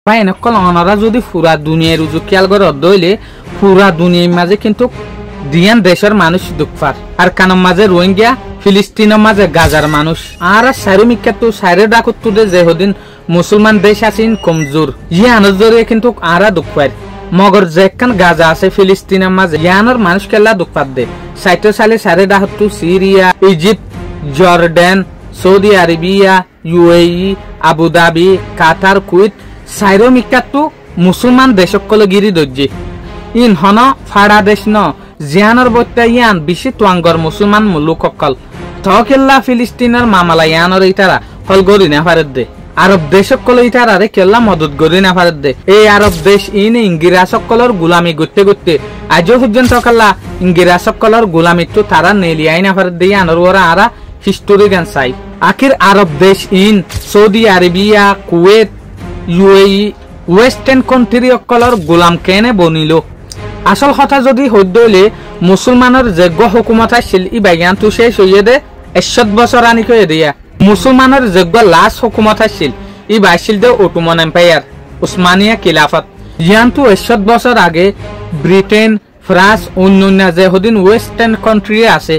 ভাই এনেকল অনারা যদি পুরা দুনিয়ার উজু খেয়াল করে অধ্যইলে পুরা দুনিয়ার মাঝে কিন্তু দিয়ান দেশের মানুষ দুঃখার আর কানম মাঝে রোহিঙ্গা ফিলিস্তিনের মাঝে গাজার মানুষ আর সাইরমিকা তো সাইরে ডাকুত যে হদিন মুসলমান দেশ আছেন কমজোর ইয়ানোর জরিয়ে কিন্তু আরা দুঃখার মগর যেখান গাজা আছে ফিলিস্তিনের মাঝে ইয়ানোর মানুষ কেলা দুঃখার দে সাইটো সালে সাইরে ডাকুত Syria Egypt Jordan Saudi Arabia UAE Abu Dhabi Qatar Kuwait সাইরমিকাতো মুসলমান দেশকল গিরি দজ্জি ইন হন ফাড়া দেশ ন জিয়ানর বত্যা ইয়ান বেশি তোয়াঙ্গর মুসলমান লোককল তকেল্লা ফিলিস্তিনের মামালা ইয়ানর ইতারা হল গরি না পারে দে আরব দেশকল ইতারারে কেল্লা মদত গরি না পারে দে এই আরব দেশ ইন ইংরেজসকলর গোলামি গতে গতে আজও পর্যন্ত কাল্লা ইংরেজসকলর গোলামি তো তারা নেলিয়াই না পারে দে ইয়ানর ওরা আরা হিস্টোরি গান চাই আখির আরব দেশ ইন Saudi Arabia Kuwait UAE western country অকলর গোলাম কেনে বনিল আসল কথা যদি হইলে মুসলমানের যোগ্য হুকুমত আছিল ই বাগান তো শেষ হইয়ে দে 61 বছর আনি কয়ে দিয়া মুসলমানের যোগ্য লাস্ট হুকুমত আছিল ই বাইছিল দে অটোমান এম্পায়ার উসমানিয়া খিলাফত ইয়ান তো 61 বছর আগে ব্রিটেন ফ্রান্স অন্যান্য যে হদিন ওয়েস্টার্ন কান্ট্রি আছে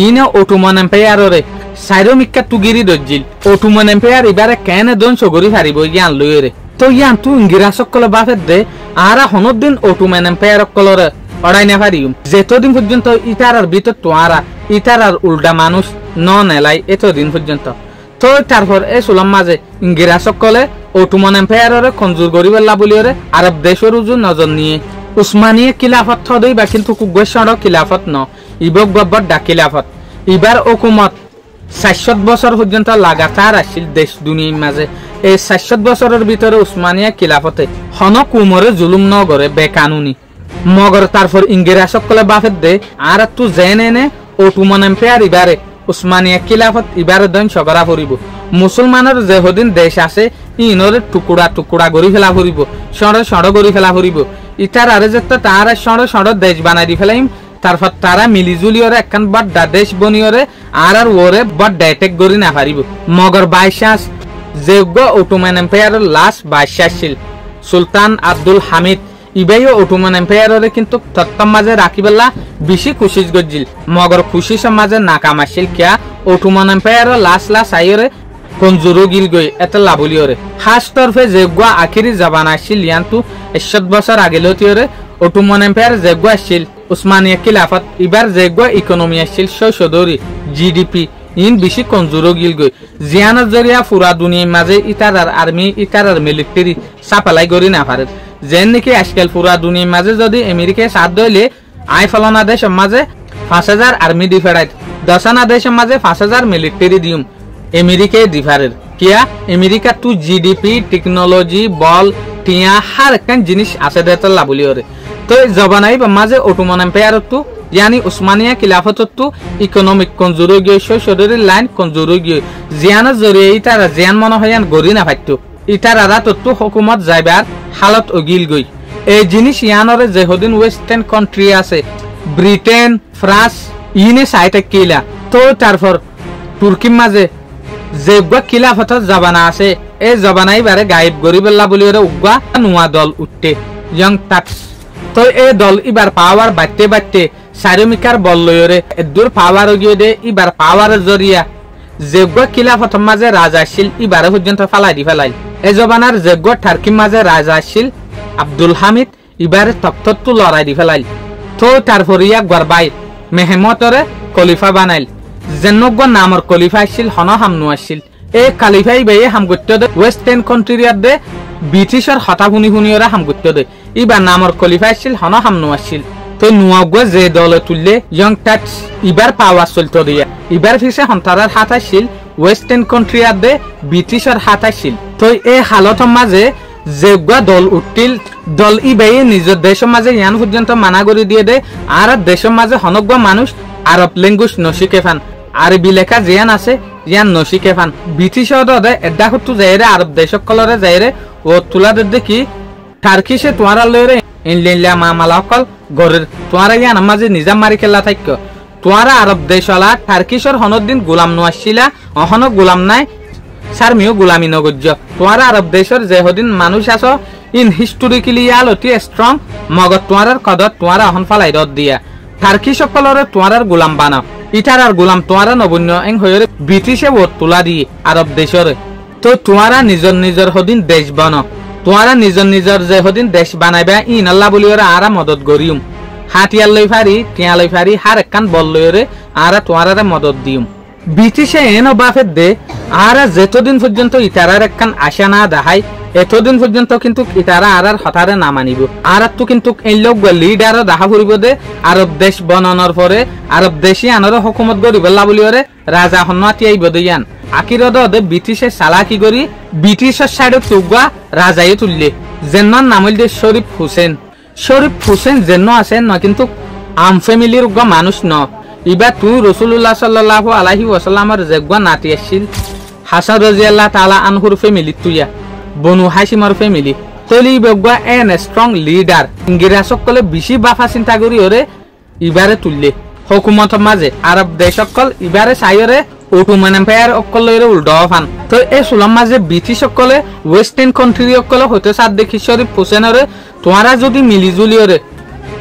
ইনে অটোমান এম্পায়াররে সাইরমিকা তুগিরি দজ্জিল অটোমান এম্পায়ার এবারে কেনে ধ্বংস করি হারিব ইয়ান লইরে তো ইয়ান তু ইংরেজসকল বাফের দে আরা হনদিন অটোমান এম্পায়ার সকলর অড়াই না পারিম যেতদিন পর্যন্ত ইতারার ভিতর তোয়ারা ইতারার উল্টা মানুষ ন নেলাই এতদিন পর্যন্ত তো তারপর এই সুলম মাঝে ইংরেজসকলে অটোমান এম্পায়াররে কঞ্জুর করি বেলা বলিওরে আরব দেশের উজু নজর নিয়ে উসমানিয়া খিলাফত থদই বা কিন্তু কুগেশ্বর খিলাফত ন ইবক গব্বর ডা খিলাফত ইবার হুকুমত 60 বছর পর্যন্ত লাগাতার আসছিল দেশ দুনিয়ার মাঝে এই 60 বছরের ভিতরে উসমানিয়া খিলাফতে হন কুমরে জুলুম ন করে বেকানুনি মগর তারপর ইংরেজসকলে বাফের দে আর তু জেনে নে অটোমান এম্পায়ার ইবারে উসমানিয়া খিলাফত ইবারে ধ্বংস করা পড়িব মুসলমানের যে হদিন দেশ আছে ইনরে টুকুরা টুকুরা গড়ি ফেলা পড়িব সড় সড় গড়ি ফেলা পড়িব ইটার আরে যেত তার সড় সড় দেশ বানাই দি ফেলাইম তারপর তারা মিলিজুলিওরে একখান বড় দেশ বনিওরে আর ওরে বড় ডেটেক গড়ি না পারিব মগর বাইশাস যোগ্য অটোমান এম্পায়ারের লাস্ট বাইশাস ছিল সুলতান আব্দুল হামিদ ইবাইও অটোমান এম্পায়ারে কিন্তু তত্তম মাঝে রাখিবেলা বেশি খুশি গজিল মগর খুশি সমাজে নাকাম আসছিল কিয়া অটোমান এম্পায়ার লাস্ট আইরে কঞ্জুরো গিল গই এত লাভলিওরে খাস তরফে যোগ্য আখিরি জবান আসছিল ইয়ান্তু 61 বছর আগে লতিওরে অটোমান এম্পায়ার যোগ্য আসছিল উসমানিয়া খিলাফত ইবার যোগ্য ইকোনমি আসছিল 600 জিডিপি ইন বেশি কঞ্জুরো গিল গই জিয়ানের জরিয়া পুরা দুনিয়ার মাঝে ইতারার আর্মি ইতারার মিলিটারি সাপ্লাই করি না পারে যেন নাকি আজকাল পুরা দুনিয়ার মাঝে যদি আমেরিকায় সাথ দইলে আই ফলনা দেশের মাঝে 5000 আর্মি দি ফেরাইত 10 দেশের মাঝে 5000 মিলিটারি দিউম আমেরিকায় দি ফেরার কিয়া আমেরিকা টু জিডিপি টেকনোলজি বল টিয়া হার একখান জিনিস আছে দেতল লাবলিওরে তো জবানাই মাঝে অটোমান এম্পায়ার তো यानी उस्मानिया खिलाफत तो इकोनॉमिक कमजोरी गई शरीर लाइन कमजोरी गई जियान जरिए इतारा जियान मन हयान गरी ना फाइतो इतारा रात तो हुकूमत जाइबार हालत अगिल गई ए जिनिस यानरे जे हदिन वेस्टार्न कांट्री আছে ব্রিটেন ফ্রান্স ইনে সাইতে কিলা তো তারপর তুর্কি মাঝে যেগা খিলাফত জাবানা আছে এই জাবানাই বারে গায়েব গরি বেলা বলিরে উগা নুয়া দল উঠতে ইয়ং টাক্স তো এই দল ইবার পাওয়ার বাড়তে বাড়তে সাইরমিকার বল লয়রে দূর পাওয়ার গিয়ে দে ইবার পাওয়ারের জরিয়া যোগ্য খিলাফত মাঝে রাজা ছিল ইবারে পর্যন্ত ফালাই দি ফেলাই এই জবানার যোগ্য টার্কি মাঝে রাজা ছিল আব্দুল হামিদ ইবারে তক্তত লড়াই দি ফেলাই তো তারপর ইয়া গরবাই মেহমতরে খলিফা বানাইল জেনগ্য নামর খলিফা ছিল হন হামনু আসছিল এই খলিফাই বে হাম গত্য দে ওয়েস্টার্ন কান্ট্রিয়ার দে ব্রিটিশের হতাহুনি হুনিয়রা হাম গত্য দে ইবার নামর খলিফা ছিল হন হামনু আসছিল তো নুয়াগো যে দলে তুললে ইয়ং টাচ ইবার পাওয়ার চলতো দিয়া ইবার ফিসে হন্তারার হাত আসছিল ওয়েস্টার্ন কান্ট্রিয়ার দে ব্রিটিশের হাত আসছিল তো এই হালতের মাঝে যেগা দল উঠিল দল ইবাই নিজের দেশের মাঝে ইয়ান পর্যন্ত মানা করে দিয়ে দে আর দেশের মাঝে হনগ্য মানুষ আরব ল্যাঙ্গুয়েজ নশিকে ফান আরবি লেখা জিয়ান আছে ইয়ান নশিকে ফান ব্রিটিশের দে এডা হতু যাইরে আরব দেশক কলরে যাইরে ও তুলাদের দেখি টার্কিশে তোয়ারা লইরে ইনলিনলা মামালাকল গরের তোয়ারা ইয়ান মাঝে নিজাম মারি খেলা থাক্য তোয়ারা আরব দেশলা টার্কিশর হনদিন গোলাম নোয়াছিলা অহন গোলাম নাই সারমিও গোলামি নগর্য তোমার আরব দেশের যে হদিন মানুষ আছো ইন হিস্টোরিক্যালি অতি স্ট্রং মগর তোমার কদর তোমার এখন ফালাই রদ দিয়া টার্কি সকলের তোমার গোলাম বানাও ইটার আর গোলাম তোমার নবন্য এং হয়ে ব্রিটিশে ভোট তোলা দিয়ে আরব দেশের তো তোমারা নিজের নিজের হদিন দেশ বানো তোমারা নিজের নিজের যে হদিন দেশ বানাইবা ইন আল্লাহ বলি ওরা আরা মদত করিম হাতিয়ার লই ফারি টিয়া লই ফারি হার একখান বল লইরে আরা তোমার মদত দিম ব্রিটিশে এন বাফের দে আরা যেতদিন পর্যন্ত ইতারার একখান আশা না দেখায় এতদিন পর্যন্ত কিন্তু ইতারা আর হঠারে না মানিব আর তো কিন্তু এই লোক লিডারও দেখা ফুরিব দে আরব দেশ বনানোর পরে আরব দেশি আনার হুকুমত করিব বলি ওরে রাজা হন্নাতি আইব দিয়ান আকিরদ ব্রিটিশে চালাকি করি ব্রিটিশের সাইডে তুগা রাজাই তুললে যেন নামল দে শরীফ হুসেন যেন আছে ন কিন্তু আম ফ্যামিলির মানুষ ন ইবা তুই রসুল্লাহ সাল্লাল্লাহু আলাইহি ওয়াসাল্লামের যেগুয়া নাতি আসছিল হাসান রাদিয়াল্লাহু তাআলা আনহুর ফ্যামিলি তুইয়া বনু হাসিমর ফ্যামিলি তলি বেগুয়া এন স্ট্রং লিডার ইংরেজ সকলে বেশি বাফা চিন্তা করি ওরে ইবারে তুললে হুকুমতের মাঝে আরব দেশ সকল ইবারে চাইরে অটোমান এম্পায়ার অকলের উল্টা ফান তো এই সুলাম মাঝে ব্রিটিশ সকলে ওয়েস্টার্ন কান্ট্রি সকলে হতে সাথ দেখি শরীফ হোসেনরে তোমারা যদি মিলিজুলি ওরে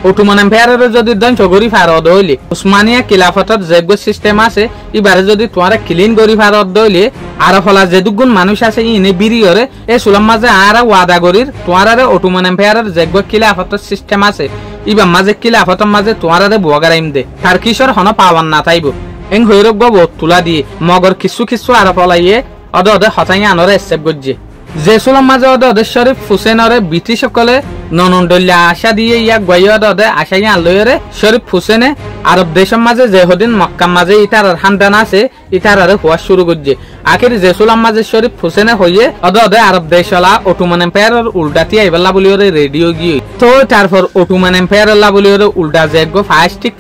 অটোমান এম্পায়ারের যদি ধ্বংস করি ফারদ হইলে উসমানিয়া খিলাফতের যেগ সিস্টেম আছে এবারে যদি তোমারা ক্লিন করি ফারদ হইলে আর ফলা যে দুগুণ মানুষ আছে ইনে বিরি হরে এই সুলাম মাঝে আর ওয়াদা করির তোমারে অটোমান এম্পায়ারের যেগ খিলাফতের সিস্টেম আছে ইবা মাঝে খিলাফতের মাঝে তোমারে বগারাইম দে তার কিশোর হন পাওয়ান না তাইব এং হৈরক বহুত তুলা দিয়ে মগর কিছু আর ফলাইয়ে অদে অদে হতাই আনরে এসেপ গজ্জে যে সুলাম মাঝে অদে অদে শরীফ হুসেনরে ব্রিটিশ সকলে ননন্দল্যা আশা দিয়ে ইয়াক গয় অদে অদে আশাই আনলইরে শরীফ হুসেনে আরব দেশের মাঝে যে হদিন মক্কার মাঝে ইটার হান্দান আছে ইটার হওয়া শুরু করছে আখির যে সুলাম মাঝে শরীফ হুসেনে হইয়ে অদে অদে আরব দেশলা অটোমান এম্পায়ারের উল্টাতি আইবেলা বলি ওরে রেডিও গিয়ে তো তারপর অটোমান এম্পায়ারের বলি ওরে উল্টা যেগ ফাস্টিক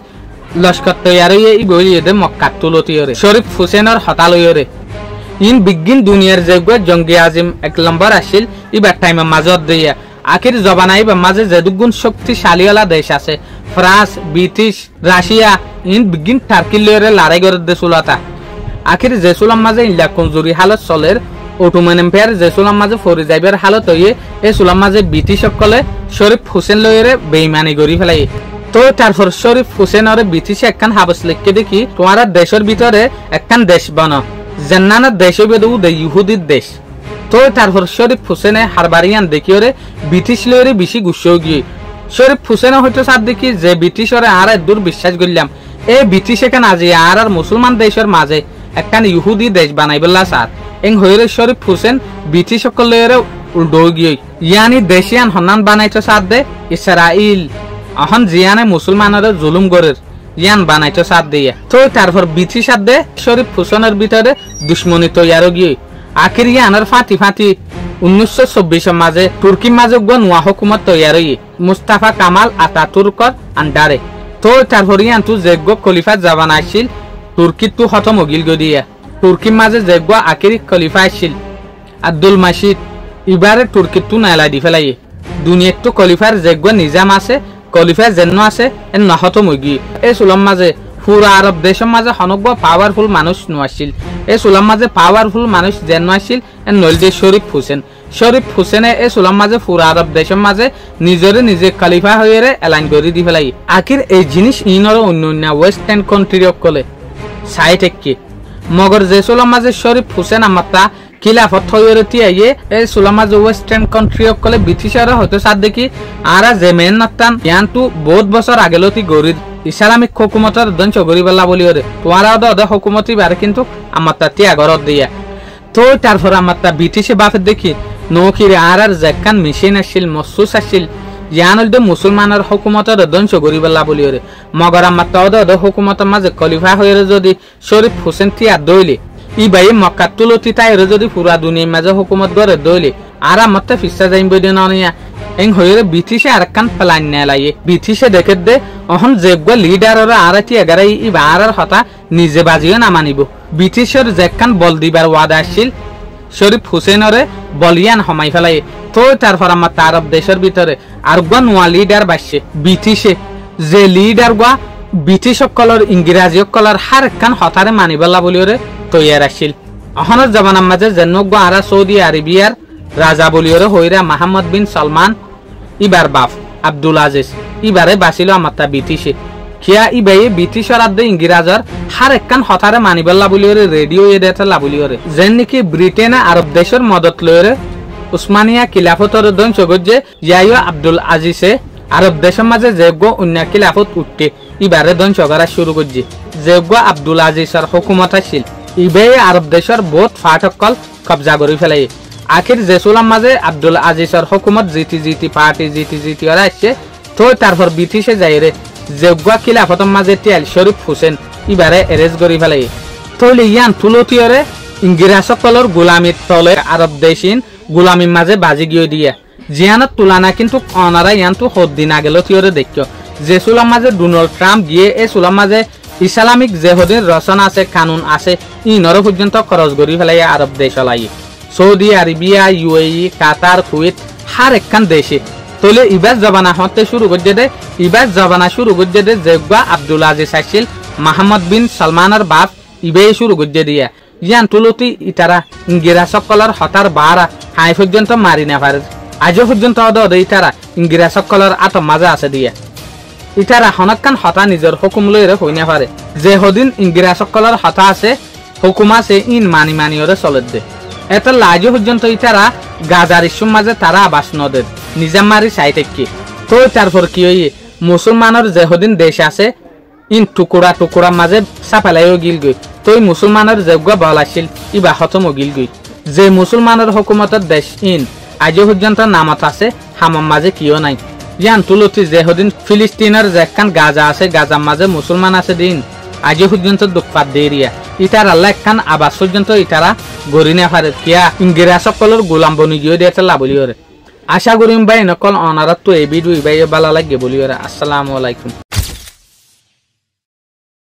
লস্কর তৈয়ারি এই বইয়ে দে মক্কা তুলতি ওরে শরীফ হুসেনের হতালই ওরে ইন বিজ্ঞান দুনিয়ার যেগ জঙ্গি আজিম এক নম্বর আসিল ইবার টাইমে মাজত দিয়া আখির জবানাই বা মাঝে যে দুগুণ শক্তিশালীওয়ালা দেশ আছে ফ্রান্স ব্রিটিশ রাশিয়া ইন বিজ্ঞান টার্কি লইরে লড়াই করে দেশুলাতা আখির জেসুলাম মাঝে ইলা কমজোরি হালত চলের অটোমান এম্পায়ার জেসুলাম মাঝে ফরি যাইবার হালত হইয়ে এই সুলাম মাঝে ব্রিটিশ সকলে শরীফ হুসেন লইরে বেইমানি করি ফেলাই তো তারপর শরীফ হুসেনরে ব্রিটিশ একখান হাবস লিখকে দেখি তোমার দেশের ভিতরে একখান দেশ বানো জান্নানের দেশ বেদু দে ইহুদির দেশ তো তারপর শরীফ হুসেনে হারবারিয়ান দেখিওরে ব্রিটিশ লইরে বেশি গুছো গিয়ে শরীফ হুসেনে হয়তো সাথ দেখি যে ব্রিটিশরে আর দূর বিশ্বাস করলাম এই ব্রিটিশ এখান আজি আর মুসলমান দেশের মাঝে একখান ইহুদি দেশ বানাইবেলা স্যার এং হইরে শরীফ হুসেন ব্রিটিশ সকল লইরে উল্টো গিয়ে ইয়ানি দেশিয়ান হন্নান বানাইতো সাথ দে ইসরাইল এখন জিয়ানে মুসলমানের জুলুম গরের ইয়ান বানাইতো সাথ দিয়ে তো তারপর ব্রিটিশ সাথ দে শরীফ হুসেনের ভিতরে দুশ্মনী তৈয়ারও গিয়ে আখির ইয়ানের ফাঁতি 1924 মাঝে তুর্কির মাঝে নোয়া হুকুমত তৈয়ার হয়ে মুস্তাফা কামাল আতাতুর্কর আন্ডারে তো তারপর ইয়ান তু যেগ খলিফা জাবান আসছিল তুর্কির তু হত মগিল গদিয়া তুর্কির মাঝে যেগ আখির খলিফা আসছিল আব্দুল মাসিদ ইবারে তুর্কির তু নাইলা দি ফেলাই দুনিয়ার তু খলিফার যেগ নিজাম আছে খলিফা যেন আছে এন নহত মগি এই সুলম মাঝে পুরা আরব দেশের মাঝে হনক পাওয়ারফুল মানুষ নোয়াছিল এই সুলাম মাঝে পাওয়ারফুল মানুষ যেন আসছিল এন নলদে শরীফ হুসেনে এই সুলাম মাঝে পুরা আরব দেশের মাঝে নিজরে নিজে খলিফা হয়ে এলাইন করে দি ফেলাই আখির এই জিনিস ইনর অন্য ওয়েস্টার্ন কান্ট্রি কলে সাইট একি মগর যে সুলাম মাঝে শরীফ হুসেন আমারটা খিলাফত হয়ে তিয়াইয়ে এই সুলাম মাঝে ওয়েস্টার্ন কান্ট্রি কলে ব্রিটিশরা হয়তো সাথ দেখি আর যে মেন নাতান ইয়ানটু বহুত বছর আগেলতি গরিব ইসলামিক হুকুমতের ধ্বংস করিবেলা বলি ওরে তোমারা ওদে হুকুমতি বারে কিন্তু আমারটা ত্যাগরত দিয়া তো তারপর আমারটা ব্রিটিশে বাফে দেখি নৌকিরে আর যেখান মেশিন আসছিল মসুস আসছিল ইয়ান হল মুসলমানের হুকুমতের ধ্বংস করিবেলা বলি ওরে মগর আমারটা ওদে হুকুমতের মাঝে খলিফা হয়ে যদি শরীফ হুসেন তিয়া দইলে ই ভাই মক্কা তুলতি তাইরে যদি পুরা দুনিয়ার মাঝে হুকুমত করে দইলে আর আমারটা ফিসা যাইব দিন অনিয়া এং হইরে ব্রিটিশে আর কান প্ল্যান নেলাইয়ে ব্রিটিশে দেখে দে অহন যেগ লিডার আর টি এগারাই ই আর হতা নিজে বাজিও না মানিব ব্রিটিশের যেখান বল দিবার ওয়াদা আসছিল শরীফ হুসেনরে বলিয়ান হমাই ফেলাই তো তারপর আমার আরব দেশের ভিতরে আর নোয়া লিডার বাসছে ব্রিটিশে যে লিডার ব্রিটিশ সকলের ইংরেজি সকলের হার একখান হতারে মানিবেলা বলি ওরে তৈয়ার আসছিল অহনৰ জমানাৰ মাঝে জন্মগ আরা সৌদি আরবিয়ার রাজা বলিয়রে হইরা মোহাম্মদ বিন সালমান ইবার বাপ আব্দুল আজিজ ইবারে বাঁচিল আমারটা ব্রিটিশে কিয়া ইবাই ব্রিটিশর আদে ইংরাজর হার একখান হতারে মানিবল্লা বলিয়রে রেডিও এডেটলা বলিয়রে যেন নাকি ব্রিটেনে আরব দেশের মদত লয়রে উসমানিয়া খিলাফতর ধ্বংস গজ্জে ইয়াইয়া আব্দুল আজিজে আরব দেশের মাঝে যোগ্য অন্য খিলাফত উঠতে ইবারে ধ্বংস করা শুরু করছে যোগ্য আব্দুল আজিজের হুকুমত আসছিল ইবাই আরব দেশের বহুত ফাটকল কবজা করে ফেলাই আখির জেসুলাম মাঝে আব্দুল আজিজের হুকুমত জিটি পার্টি ওরা আসছে তো তারপর ব্রিটিশে যাইরে যোগ্য খিলাফতের মাঝে তিয়াল শরীফ হোসেন ইবারে এরেজ করে ফেলাই তৈলে ইয়ান তুলতিয়রে ইংরেজ সকলের গোলামির তলে আরব দেশিন গোলামির মাঝে বাজি গিয়ে দিয়া জিয়ানত তুলানা কিন্তু অনারা ইয়ানতো হদ্দিন আগেল তিয়রে দেখো যে সুলাম মাঝে ডোনাল্ড ট্রাম্প গিয়ে এই সুলাম মাঝে ইসলামিক যেহদিন রচনা আছে কানুন আছে ইনর পর্যন্ত খরচ করি ফেলাই আরব দেশ লাই Saudi Arabia UAE Qatar Kuwait হার একখান দেশে তলে ইবাস জবানা হতে শুরু করছে দে ইবাস জবানা শুরু করছে দে যোগ্য আব্দুল আজিজ আসছিল মোহাম্মদ বিন সালমানের বাপ ইবাই শুরু করছে দিয়া ইয়ান তুলতি ইতারা ইংরেজ সকলের হতার বারা হাই পর্যন্ত মারি না পারে আজও পর্যন্ত ইতারা ইংরেজ সকলের আতম মাঝে আছে দিয়া ইতারা হনকান হতা নিজের হুকুম লইরে হই না পারে যে হদিন ইংরেজ সকলের হতা আছে হুকুম আছে ইন মানি ওরে চলে দে এত লাজও পর্যন্ত ইতারা গাজার ইস্যুর মাঝে তারা আবাস নদের নিজামারি সাইটেক তো তারপর কি হইয়ে মুসলমানের যে হদিন দেশ আছে ইন টুকুরা মাঝে সাফালাইও গিল গই তো মুসলমানের যোগ্য বল আসছিল ইবা খতম গিল গই যে মুসলমানের হুকুমতের দেশ ইন আজও পর্যন্ত নামত আছে হামাম মাঝে কিও নাই ইয়ান তুলতি যে হদিন ফিলিস্তিনের যেখান গাজা আছে গাজার মাঝে মুসলমান আছে দিন আজও পর্যন্ত দুঃখাত দেরিয়া ইতার আল্লাহ একখান আবাস পর্যন্ত ইতারা গড়ি না পারে কিয়া ইংরেজ সকলের গোলাম বনি গিয়ে দিয়ে লাভলি ওরে আশা করিম ভাই নকল অনারত তো এই ভিডিও ভাই ভালো লাগে বলি ওরে আসসালামু আলাইকুম।